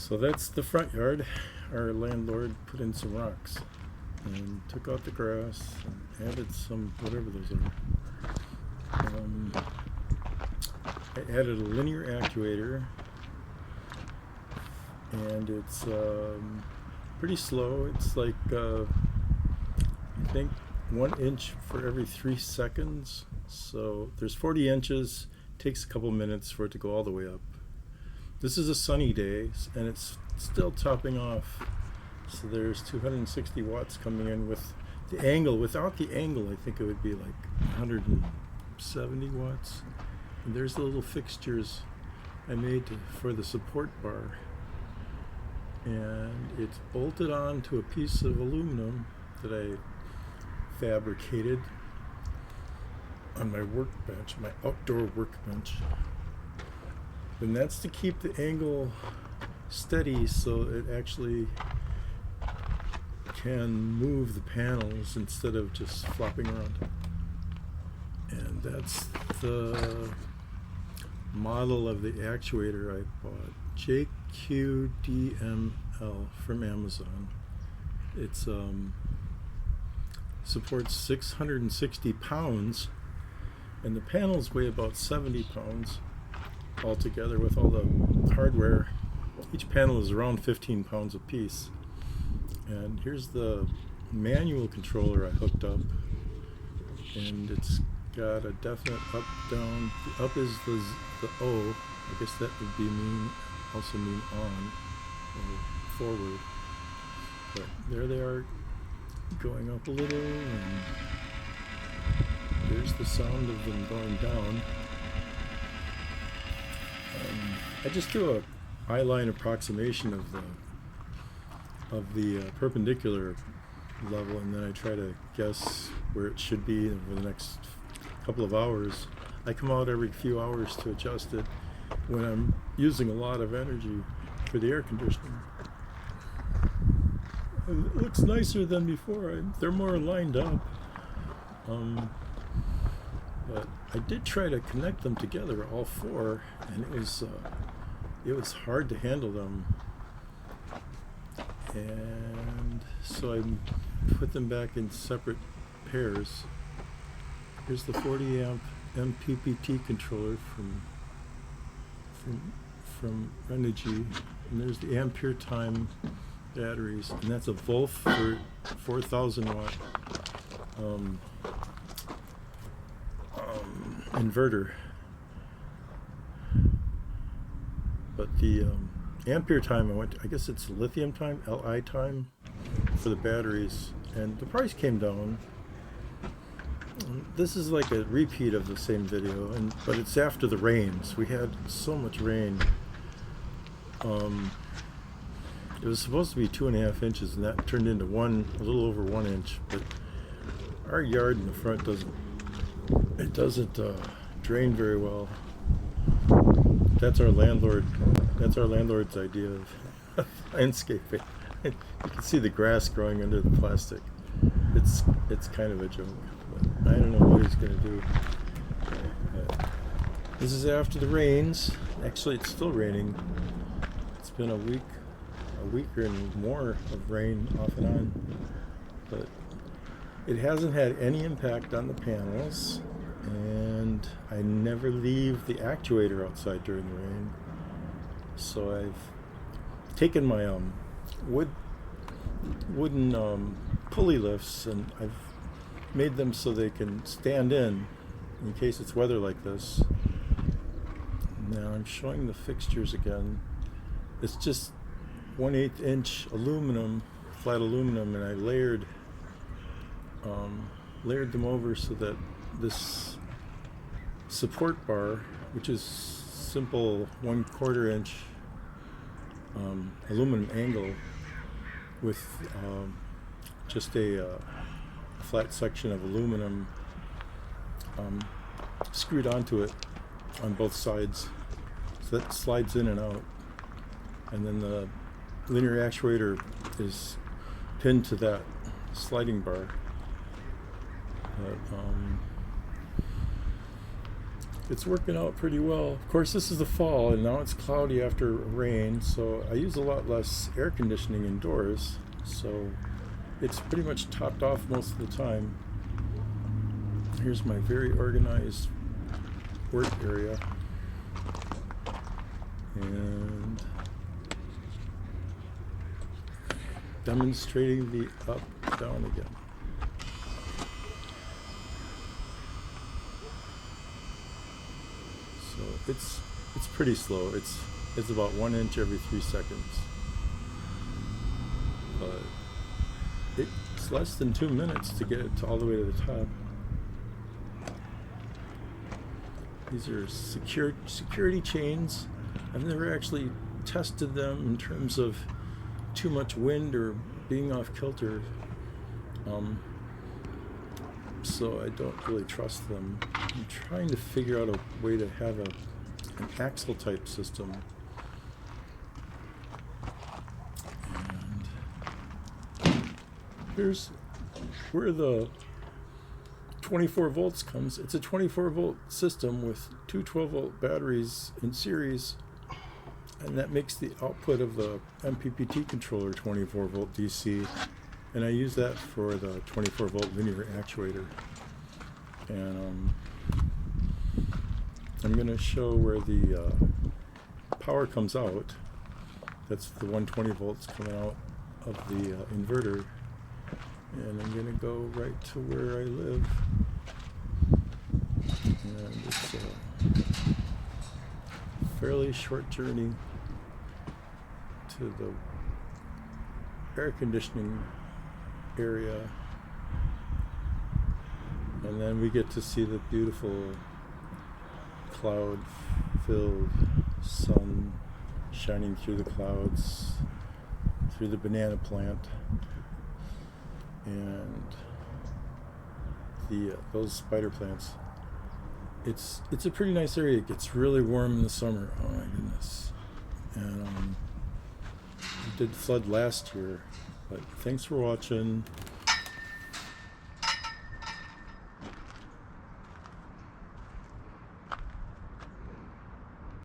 So that's the front yard. Our landlord put in some rocks and took out the grass and added some, whatever those are. I added a linear actuator, and it's pretty slow. It's like I think 1 inch for every 3 seconds. So there's 40 inches. Takes a couple minutes for it to go all the way up. This is a sunny day, and it's still topping off. So there's 260 watts coming in with the angle. Without the angle, I think it would be like 170 watts. And there's the little fixtures I made for the support bar. And it's bolted onto a piece of aluminum that I fabricated on my workbench, my outdoor workbench. And that's to keep the angle steady so it actually can move the panels instead of just flopping around. And that's the model of the actuator I bought, JQDML from Amazon. It's supports 660 pounds, and the panels weigh about 70 pounds altogether with all the hardware. Each panel is around 15 pounds a piece. And here's the manual controller I hooked up, and it's got a definite up down. The up is the O. I guess that would be also mean on or forward. But there they are going up a little, and there's the sound of them going down. I just do a eye-line approximation of the perpendicular level, and then I try to guess where it should be over the next couple of hours. I come out every few hours to adjust it when I'm using a lot of energy for the air conditioning. And it looks nicer than before. They're more lined up. But I did try to connect them together, all four, and it was hard to handle them. And so I put them back in separate pairs. Here's the 40 amp MPPT controller from Renogy, and there's the ampere time batteries, and that's a Wolf for 4,000 watt inverter. But the ampere time I guess it's lithium time, Li time, for the batteries, and the price came down. This is like a repeat of the same video, but it's after the rains. We had so much rain. It was supposed to be 2.5 inches, and that turned into a little over 1 inch. But our yard in the front doesn't drain very well. That's our landlord's idea of landscaping. You can see the grass growing under the plastic. It's kind of a joke, but I don't know what he's going to do. This is after the rains. Actually, it's still raining. It's been a week and more of rain off and on, but it hasn't had any impact on the panels, and I never leave the actuator outside during the rain. So I've taken my wooden pulley lifts, and I've made them so they can stand in case it's weather like this. Now I'm showing the fixtures again. It's just 1/8 inch aluminum, flat aluminum, and I layered them over so that this support bar, which is simple 1/4 inch aluminum angle with just a flat section of aluminum screwed onto it on both sides, so that slides in and out, and then the linear actuator is pinned to that sliding bar. But it's working out pretty well. Of course, this is the fall, and now it's cloudy after rain, so I use a lot less air conditioning indoors, so it's pretty much topped off most of the time. Here's my very organized work area, and demonstrating the up down again. So it's pretty slow. It's about 1 inch every 3 seconds, but it's less than 2 minutes to get it all the way to the top. These are security chains. I've never actually tested them in terms of too much wind or being off kilter, so I don't really trust them. I'm trying to figure out a way to have an axle type system. And here's where the 24 volts comes. It's a 24 volt system with two 12 volt batteries in series, and that makes the output of the MPPT controller 24 volt DC, and I use that for the 24 volt linear actuator. And I'm going to show where the power comes out. That's the 120 volts coming out of the inverter, and I'm going to go right to where I live. And it's a fairly short journey to the air conditioning area, and then we get to see the beautiful cloud-filled sun shining through the clouds, through the banana plant, and those spider plants. It's a pretty nice area. It gets really warm in the summer. Oh my goodness. And it did flood last year. But thanks for watching.